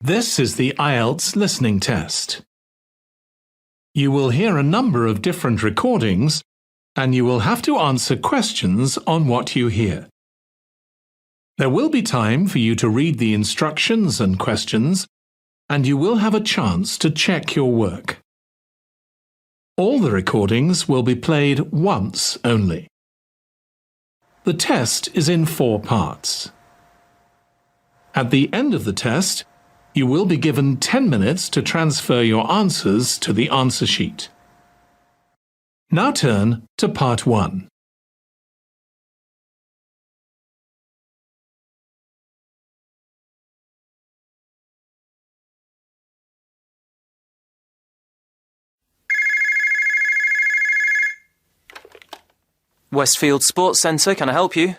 This is the IELTS listening test. You will hear a number of different recordings, and you will have to answer questions on what you hear. There will be time for you to read the instructions and questions, and you will have a chance to check your work. All the recordings will be played once only. The test is in 4 parts. At the end of the test, you will be given 10 minutes to transfer your answers to the answer sheet. Now turn to Part 1. Westfield Sports Centre, can I help you?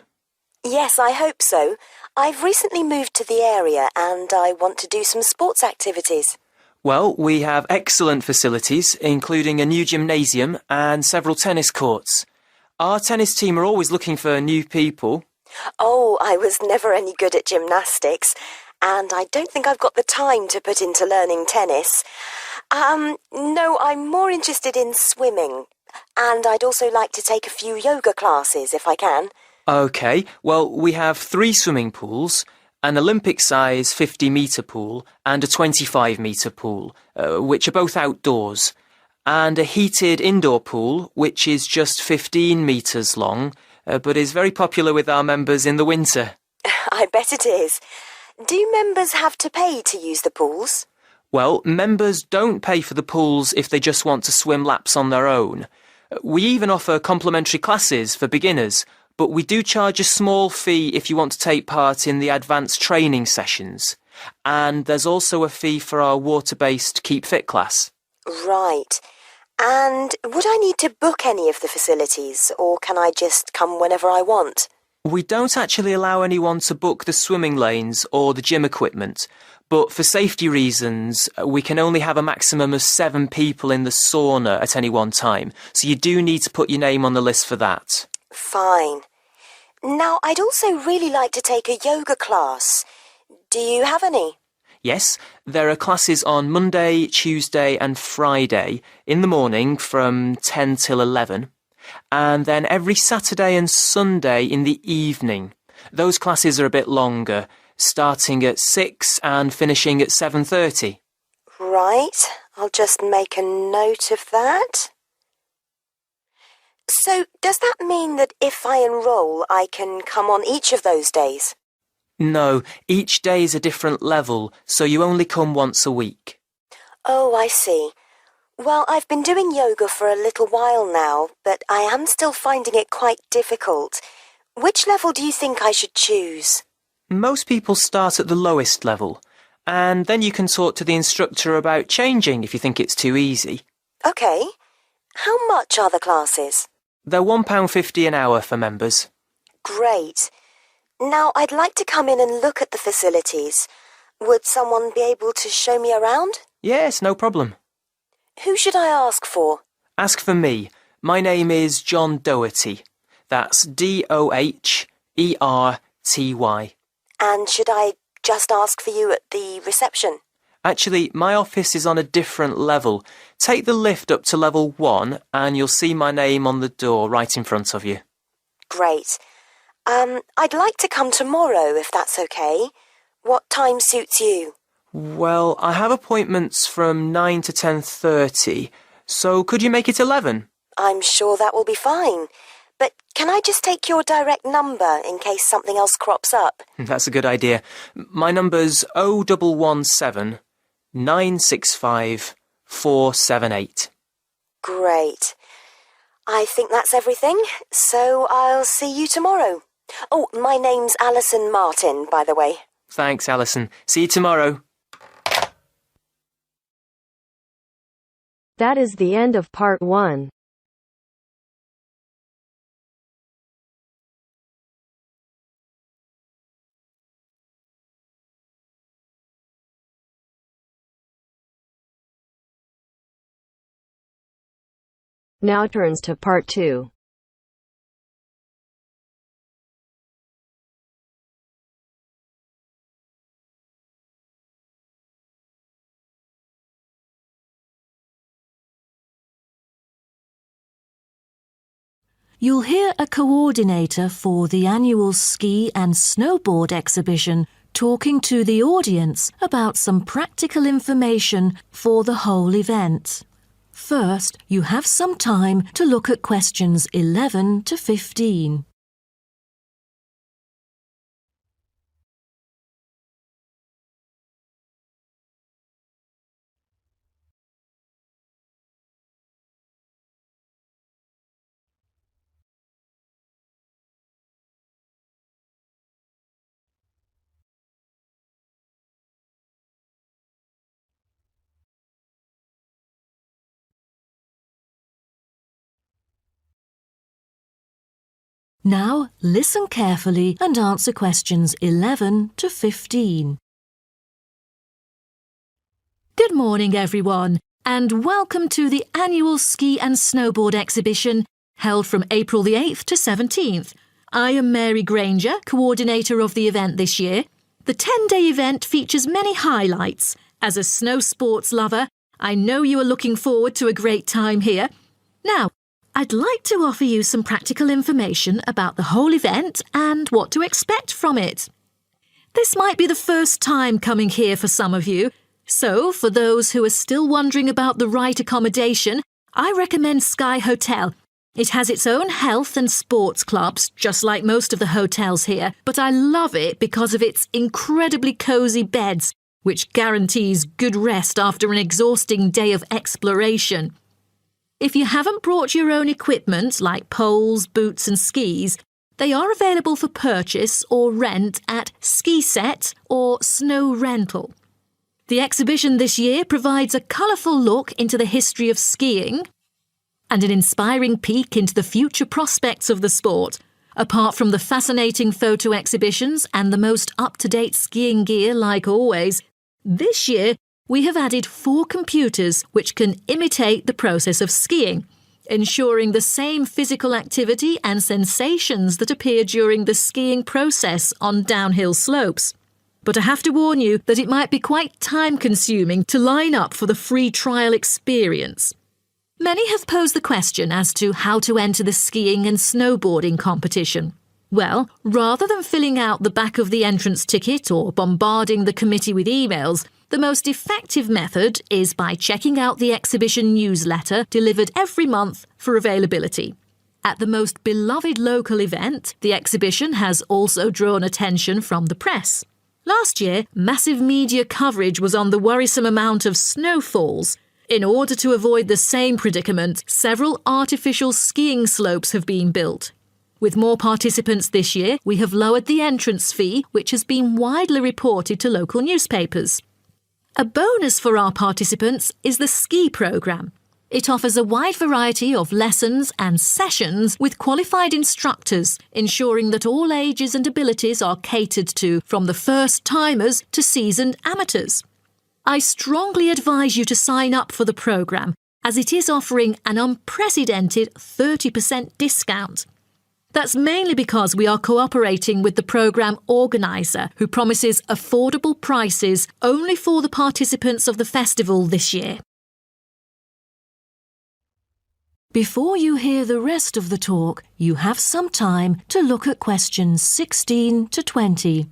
Yes, I hope so. I've recently moved to the area and I want to do some sports activities. Well, we have excellent facilities, including a new gymnasium and several tennis courts. Our tennis team are always looking for new people. Oh, I was never any good at gymnastics, and I don't think I've got the time to put into learning tennis. No, I'm more interested in swimming, and I'd also like to take a few yoga classes if I can. OK, well, we have 3 swimming pools, an Olympic-size 50-metre pool and a 25-metre pool, which are both outdoors, and a heated indoor pool, which is just 15 metres long, but is very popular with our members in the winter. I bet it is. Do members have to pay to use the pools? Well, members don't pay for the pools if they just want to swim laps on their own. We even offer complimentary classes for beginners, but we do charge a small fee if you want to take part in the advanced training sessions. And there's also a fee for our water-based Keep Fit class. Right. And would I need to book any of the facilities, or can I just come whenever I want? We don't actually allow anyone to book the swimming lanes or the gym equipment, but for safety reasons, we can only have a maximum of 7 people in the sauna at any one time, so you do need to put your name on the list for that. Fine. Now, I'd also really like to take a yoga class. Do you have any? Yes, there are classes on Monday, Tuesday and Friday in the morning from 10 till 11, and then every Saturday and Sunday in the evening. Those classes are a bit longer, starting at 6 and finishing at 7:30. Right, I'll just make a note of that. So, does that mean that if I enrol, I can come on each of those days? No, each day is a different level, so you only come once a week. Oh, I see. Well, I've been doing yoga for a little while now, but I am still finding it quite difficult. Which level do you think I should choose? Most people start at the lowest level, and then you can talk to the instructor about changing if you think it's too easy. OK. How much are the classes? They're £1.50 an hour for members. Great. Now, I'd like to come in and look at the facilities. Would someone be able to show me around? Yes, no problem. Who should I ask for? Ask for me. My name is John Doherty. That's Doherty. And should I just ask for you at the reception? Actually, my office is on a different level. Take the lift up to level 1 and you'll see my name on the door right in front of you. Great. I'd like to come tomorrow, if that's okay. What time suits you? Well, I have appointments from 9 to 10:30, so could you make it 11? I'm sure that will be fine. But can I just take your direct number in case something else crops up? That's a good idea. My number's 0117 965 478. Great. I think that's everything, so I'll see you tomorrow. Oh, my name's Alison Martin, by the way. Thanks, Alison. See you tomorrow. That is the end of part 1. Now turns to part 2. you'll hear a coordinator for the annual ski and snowboard exhibition talking to the audience about some practical information for the whole event. First, you have some time to look at questions 11 to 15. Now, listen carefully and answer questions 11 to 15. Good morning, everyone, and welcome to the annual ski and snowboard exhibition held from April the 8th to 17th. I am Mary Granger, coordinator of the event this year. The 10-day event features many highlights. As a snow sports lover, I know you are looking forward to a great time here. Now, I'd like to offer you some practical information about the whole event and what to expect from it. This might be the first time coming here for some of you, so for those who are still wondering about the right accommodation, I recommend Sky Hotel. It has its own health and sports clubs, just like most of the hotels here, but I love it because of its incredibly cosy beds, which guarantees good rest after an exhausting day of exploration. If you haven't brought your own equipment, like poles, boots and skis, they are available for purchase or rent at Ski Set or Snow Rental. The exhibition this year provides a colourful look into the history of skiing and an inspiring peek into the future prospects of the sport. Apart from the fascinating photo exhibitions and the most up-to-date skiing gear like always, this year we have added 4 computers which can imitate the process of skiing, ensuring the same physical activity and sensations that appear during the skiing process on downhill slopes. But I have to warn you that it might be quite time-consuming to line up for the free trial experience. Many have posed the question as to how to enter the skiing and snowboarding competition. Well, rather than filling out the back of the entrance ticket or bombarding the committee with emails, the most effective method is by checking out the exhibition newsletter delivered every month for availability. At the most beloved local event, the exhibition has also drawn attention from the press. Last year, massive media coverage was on the worrisome amount of snowfalls. In order to avoid the same predicament, several artificial skiing slopes have been built. With more participants this year, we have lowered the entrance fee, which has been widely reported to local newspapers. A bonus for our participants is the ski programme. It offers a wide variety of lessons and sessions with qualified instructors, ensuring that all ages and abilities are catered to, from the first-timers to seasoned amateurs. I strongly advise you to sign up for the programme, as it is offering an unprecedented 30% discount. That's mainly because we are cooperating with the programme organiser, who promises affordable prices only for the participants of the festival this year. Before you hear the rest of the talk, you have some time to look at questions 16 to 20.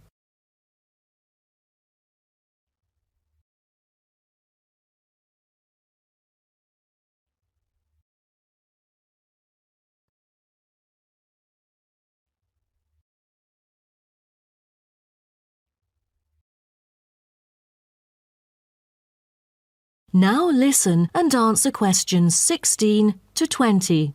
Now listen and answer questions 16 to 20.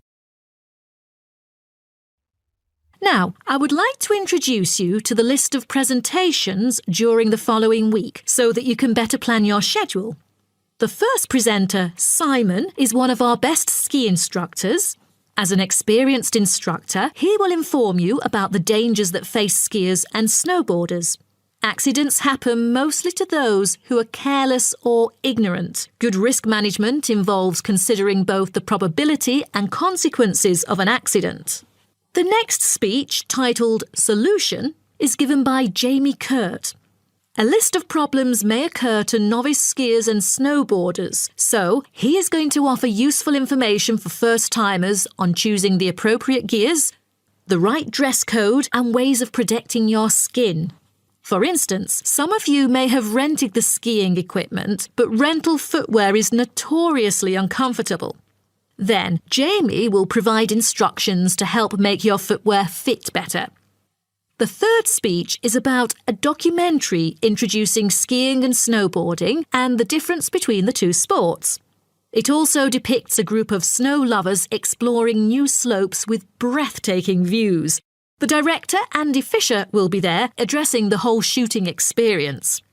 Now, I would like to introduce you to the list of presentations during the following week so that you can better plan your schedule. The first presenter, Simon, is one of our best ski instructors. As an experienced instructor, he will inform you about the dangers that face skiers and snowboarders. Accidents happen mostly to those who are careless or ignorant. Good risk management involves considering both the probability and consequences of an accident. The next speech, titled Solution, is given by Jamie Kurt. A list of problems may occur to novice skiers and snowboarders, so he is going to offer useful information for first-timers on choosing the appropriate gears, the right dress code and ways of protecting your skin. For instance, some of you may have rented the skiing equipment, but rental footwear is notoriously uncomfortable. Then, Jamie will provide instructions to help make your footwear fit better. The third speech is about a documentary introducing skiing and snowboarding and the difference between the two sports. It also depicts a group of snow lovers exploring new slopes with breathtaking views. The director, Andy Fisher, will be there, addressing the whole shooting experience.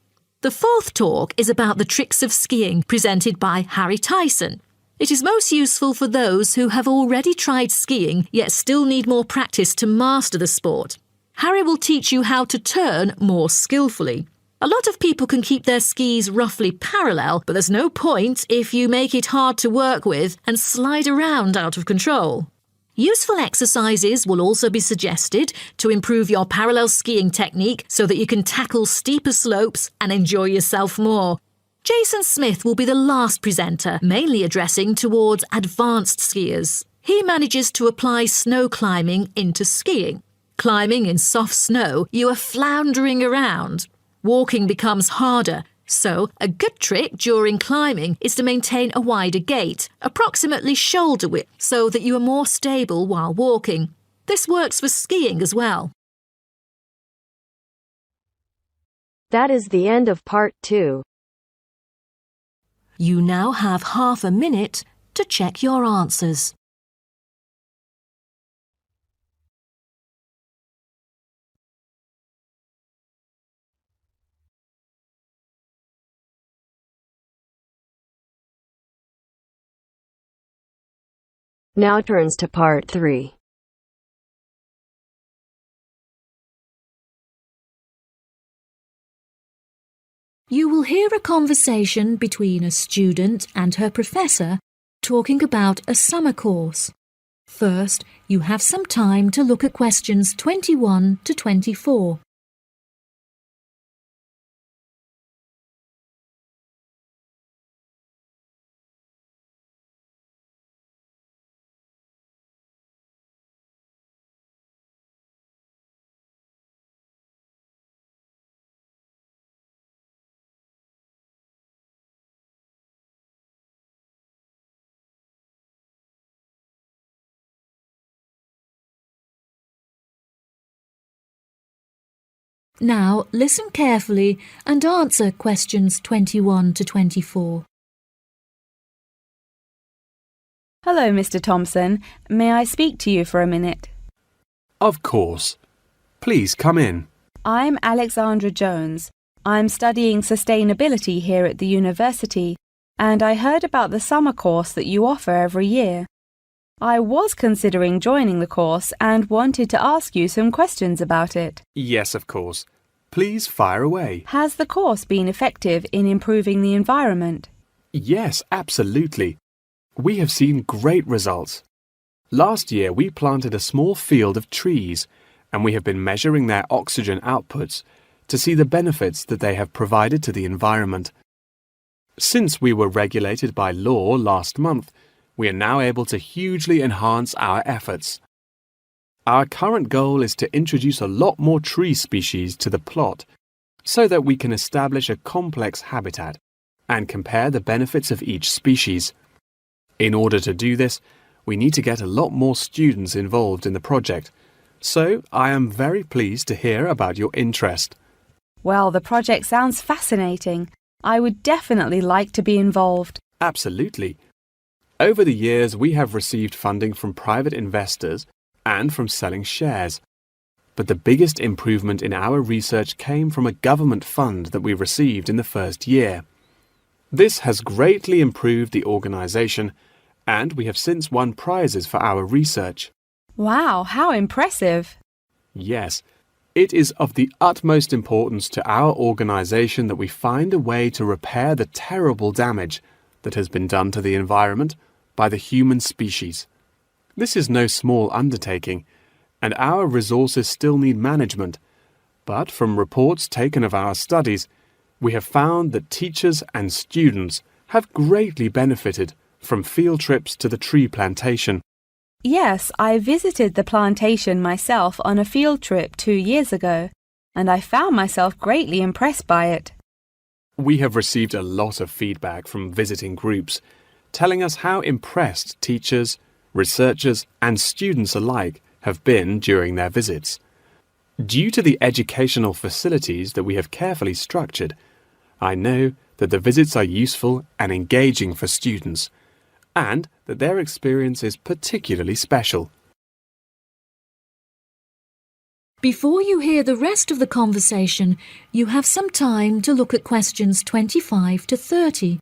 The fourth talk is about the tricks of skiing, presented by Harry Tyson. It is most useful for those who have already tried skiing yet still need more practice to master the sport. Harry will teach you how to turn more skillfully. A lot of people can keep their skis roughly parallel, but there's no point if you make it hard to work with and slide around out of control. Useful exercises will also be suggested to improve your parallel skiing technique so that you can tackle steeper slopes and enjoy yourself more. Jason Smith will be the last presenter, mainly addressing towards advanced skiers. He manages to apply snow climbing into skiing. Climbing in soft snow, you are floundering around. Walking becomes harder, so a good trick during climbing is to maintain a wider gait, approximately shoulder width, so that you are more stable while walking. This works for skiing as well. That is the end of part 2. You now have half a minute to check your answers. Now turns to part 3. You will hear a conversation between a student and her professor talking about a summer course. First, you have some time to look at questions 21 to 24. Now, listen carefully and answer questions 21 to 24. Hello, Mr. Thompson. May I speak to you for a minute? Of course. Please come in. I'm Alexandra Jones. I'm studying sustainability here at the university, and I heard about the summer course that you offer every year. I was considering joining the course and wanted to ask you some questions about it. Yes, of course. Please fire away. Has the course been effective in improving the environment? Yes, absolutely. We have seen great results. Last year we planted a small field of trees, and we have been measuring their oxygen outputs to see the benefits that they have provided to the environment. Since we were regulated by law last month, we are now able to hugely enhance our efforts. Our current goal is to introduce a lot more tree species to the plot so that we can establish a complex habitat and compare the benefits of each species. In order to do this, we need to get a lot more students involved in the project, so I am very pleased to hear about your interest. Well, the project sounds fascinating. I would definitely like to be involved. Absolutely. Over the years, we have received funding from private investors and from selling shares. But the biggest improvement in our research came from a government fund that we received in the first year. This has greatly improved the organization, and we have since won prizes for our research. Wow, how impressive! Yes, it is of the utmost importance to our organization that we find a way to repair the terrible damage that has been done to the environment by the human species. This is no small undertaking, and our resources still need management, But from reports taken of our studies, we have found that teachers and students have greatly benefited from field trips to the tree plantation. Yes, I visited the plantation myself on a field trip 2 years ago, and I found myself greatly impressed by it. We have received a lot of feedback from visiting groups, telling us how impressed teachers, researchers, and students alike have been during their visits. Due to the educational facilities that we have carefully structured, I know that the visits are useful and engaging for students, and that their experience is particularly special. Before you hear the rest of the conversation, you have some time to look at questions 25 to 30.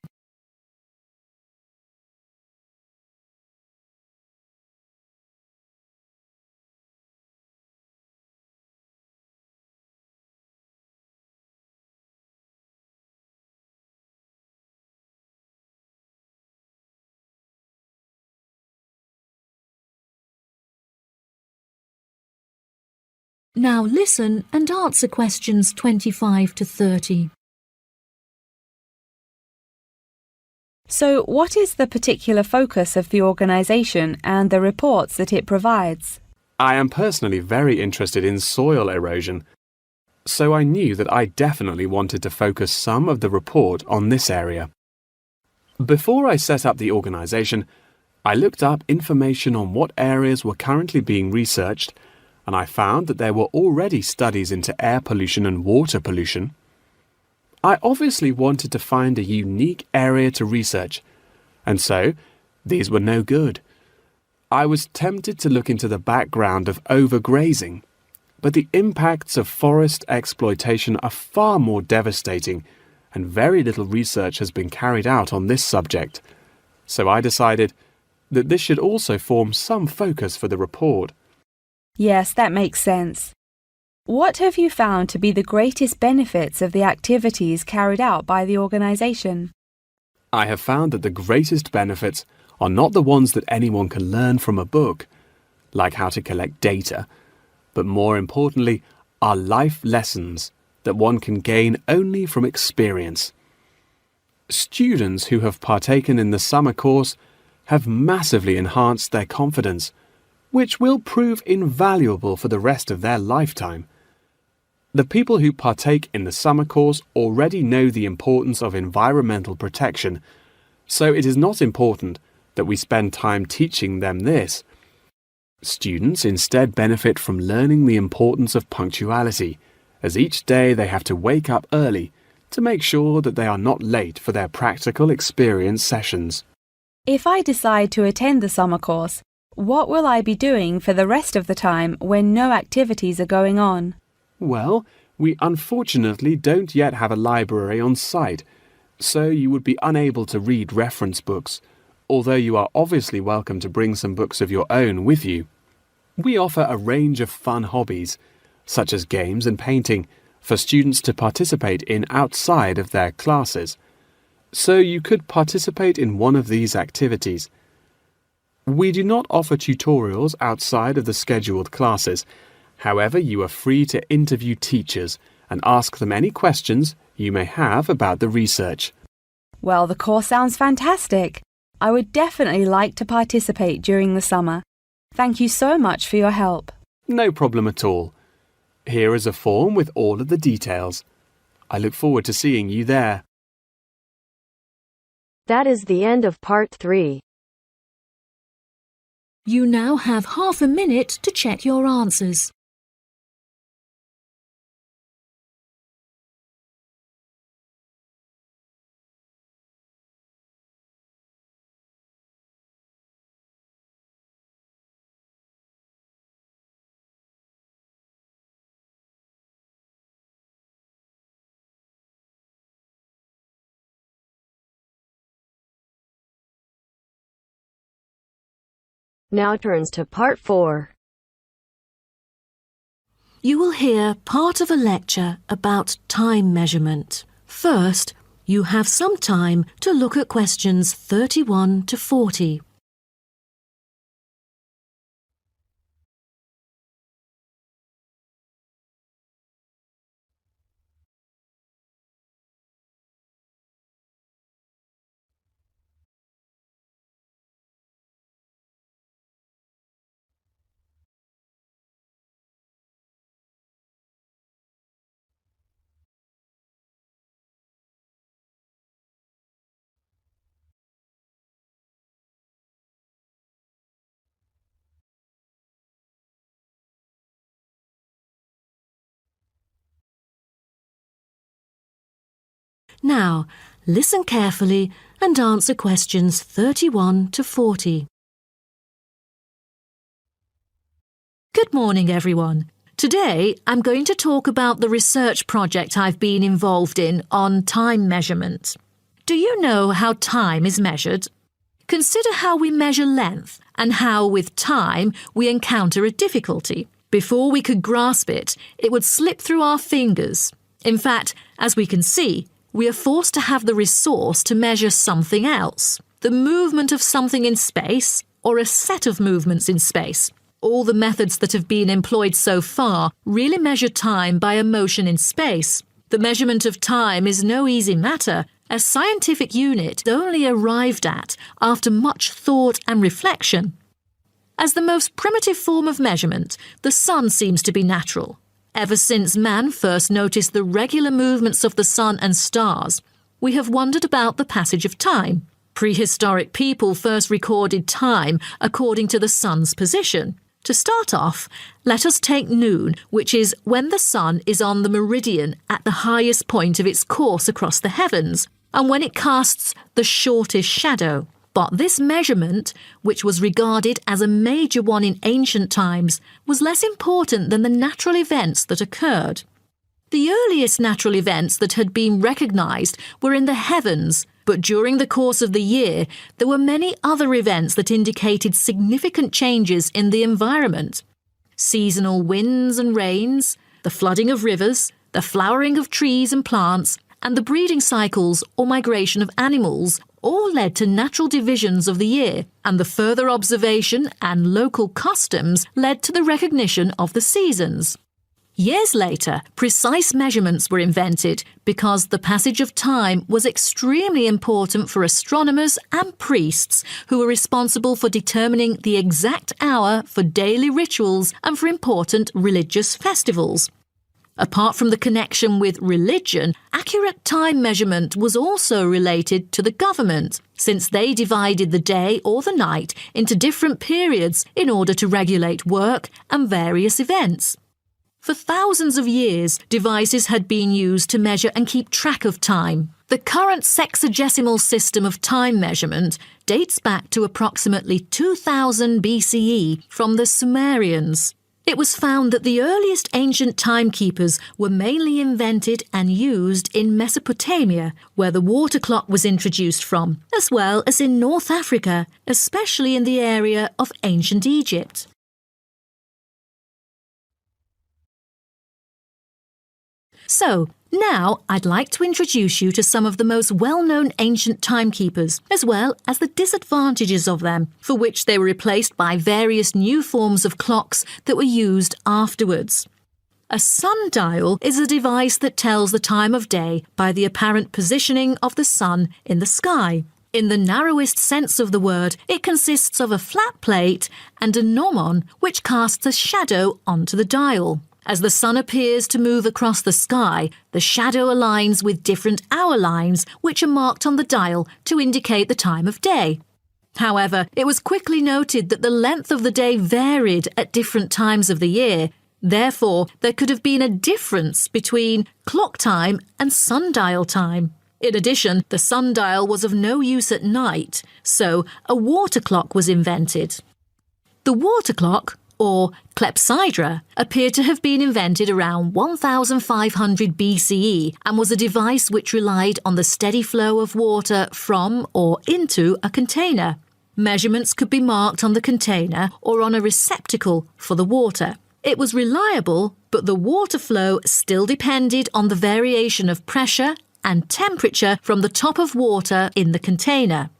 Now listen and answer questions 25 to 30. So, what is the particular focus of the organisation and the reports that it provides? I am personally very interested in soil erosion, so I knew that I definitely wanted to focus some of the report on this area. Before I set up the organisation, I looked up information on what areas were currently being researched, and I found that there were already studies into air pollution and water pollution. I obviously wanted to find a unique area to research, and so these were no good. I was tempted to look into the background of overgrazing, but the impacts of forest exploitation are far more devastating, and very little research has been carried out on this subject. So I decided that this should also form some focus for the report. Yes, that makes sense. What have you found to be the greatest benefits of the activities carried out by the organisation? I have found that the greatest benefits are not the ones that anyone can learn from a book, like how to collect data, but more importantly, are life lessons that one can gain only from experience. Students who have partaken in the summer course have massively enhanced their confidence, which will prove invaluable for the rest of their lifetime. The people who partake in the summer course already know the importance of environmental protection, so it is not important that we spend time teaching them this. Students instead benefit from learning the importance of punctuality, as each day they have to wake up early to make sure that they are not late for their practical experience sessions. If I decide to attend the summer course, what will I be doing for the rest of the time when no activities are going on? Well, we unfortunately don't yet have a library on site, so you would be unable to read reference books, although you are obviously welcome to bring some books of your own with you. We offer a range of fun hobbies, such as games and painting, for students to participate in outside of their classes. So you could participate in one of these activities. We do not offer tutorials outside of the scheduled classes. However, you are free to interview teachers and ask them any questions you may have about the research. Well, the course sounds fantastic. I would definitely like to participate during the summer. Thank you so much for your help. No problem at all. Here is a form with all of the details. I look forward to seeing you there. That is the end of part 3. You now have half a minute to check your answers. Now turns to part 4. You will hear part of a lecture about time measurement. First, you have some time to look at questions 31 to 40. Now, listen carefully and answer questions 31 to 40. Good morning, everyone. Today, I'm going to talk about the research project I've been involved in on time measurement. Do you know how time is measured? Consider how we measure length and how, with time, we encounter a difficulty. Before we could grasp it, it would slip through our fingers. In fact, as we can see, we are forced to have the resource to measure something else, the movement of something in space or a set of movements in space. All the methods that have been employed so far really measure time by a motion in space. The measurement of time is no easy matter, a scientific unit only arrived at after much thought and reflection. As the most primitive form of measurement, the sun seems to be natural. Ever since man first noticed the regular movements of the sun and stars, we have wondered about the passage of time. Prehistoric people first recorded time according to the sun's position. To start off, let us take noon, which is when the sun is on the meridian at the highest point of its course across the heavens, and when it casts the shortest shadow. But this measurement, which was regarded as a major one in ancient times, was less important than the natural events that occurred. The earliest natural events that had been recognised were in the heavens, but during the course of the year, there were many other events that indicated significant changes in the environment. Seasonal winds and rains, the flooding of rivers, the flowering of trees and plants, and the breeding cycles or migration of animals all led to natural divisions of the year, and the further observation and local customs led to the recognition of the seasons. Years later, precise measurements were invented because the passage of time was extremely important for astronomers and priests who were responsible for determining the exact hour for daily rituals and for important religious festivals. Apart from the connection with religion, accurate time measurement was also related to the government, since they divided the day or the night into different periods in order to regulate work and various events. For thousands of years, devices had been used to measure and keep track of time. The current sexagesimal system of time measurement dates back to approximately 2000 BCE from the Sumerians. It was found that the earliest ancient timekeepers were mainly invented and used in Mesopotamia, where the water clock was introduced from, as well as in North Africa, especially in the area of ancient Egypt. So, now I'd like to introduce you to some of the most well-known ancient timekeepers, as well as the disadvantages of them, for which they were replaced by various new forms of clocks that were used afterwards. A sundial is a device that tells the time of day by the apparent positioning of the sun in the sky. In the narrowest sense of the word, it consists of a flat plate and a gnomon which casts a shadow onto the dial. As the sun appears to move across the sky, the shadow aligns with different hour lines which are marked on the dial to indicate the time of day. However, it was quickly noted that the length of the day varied at different times of the year. Therefore, there could have been a difference between clock time and sundial time. In addition, the sundial was of no use at night, so a water clock was invented. The water clock, or clepsydra, appeared to have been invented around 1500 BCE and was a device which relied on the steady flow of water from or into a container. Measurements could be marked on the container or on a receptacle for the water. It was reliable, but the water flow still depended on the variation of pressure and temperature from the top of water in the container.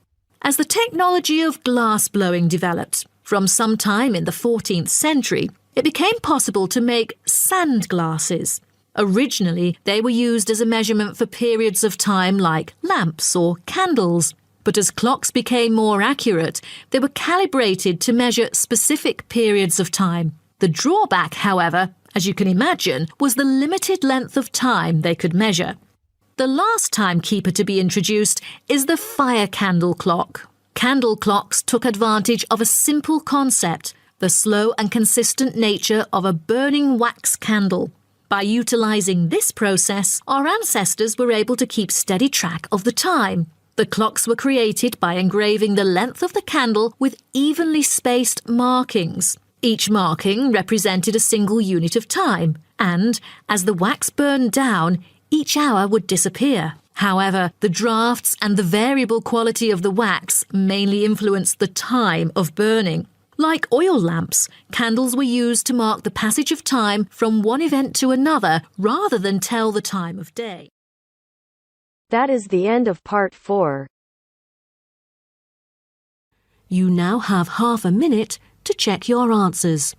As the technology of glass blowing developed, from some time in the 14th century, it became possible to make sand glasses. Originally, they were used as a measurement for periods of time like lamps or candles. But as clocks became more accurate, they were calibrated to measure specific periods of time. The drawback, however, as you can imagine, was the limited length of time they could measure. The last timekeeper to be introduced is the fire candle clock. Candle clocks took advantage of a simple concept, the slow and consistent nature of a burning wax candle. By utilising this process, our ancestors were able to keep steady track of the time. The clocks were created by engraving the length of the candle with evenly spaced markings. Each marking represented a single unit of time, and as the wax burned down, each hour would disappear. However, the drafts and the variable quality of the wax mainly influenced the time of burning. Like oil lamps, candles were used to mark the passage of time from one event to another rather than tell the time of day. That is the end of part 4. You now have half a minute to check your answers.